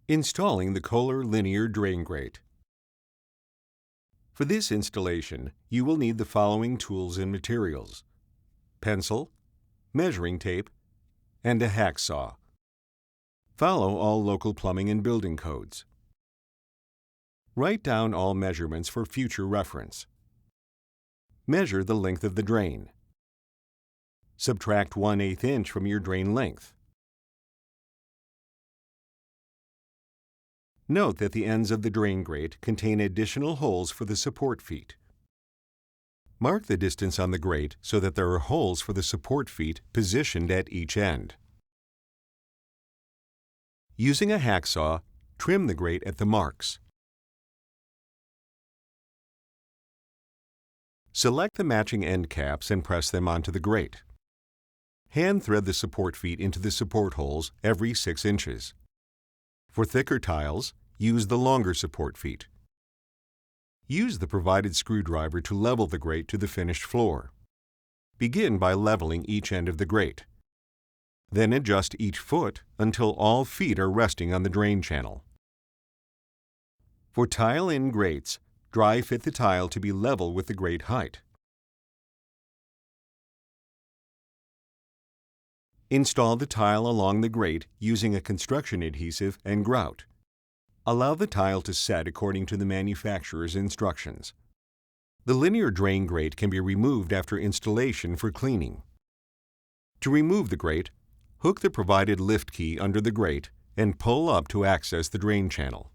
Installing the KOHLER Linear Drain Grate. For this installation, you will need the following tools and materials: pencil, measuring tape, and a hacksaw. Follow all local plumbing and building codes. Write down all measurements for future reference. Measure the length of the drain. Subtract 1/8 inch from your drain length. Note that the ends of the drain grate contain additional holes for the support feet. Mark the distance on the grate so that there are holes for the support feet positioned at each end. Using a hacksaw, trim the grate at the marks. Select the matching end caps and press them onto the grate. Hand thread the support feet into the support holes every 6 inches. For thicker tiles, use the longer support feet. Use the provided screwdriver to level the grate to the finished floor. Begin by leveling each end of the grate. Then adjust each foot until all feet are resting on the drain channel. For tile-in grates, dry fit the tile to be level with the grate height. Install the tile along the grate using a construction adhesive and grout. Allow the tile to set according to the manufacturer's instructions. The linear drain grate can be removed after installation for cleaning. To remove the grate, hook the provided lift key under the grate and pull up to access the drain channel.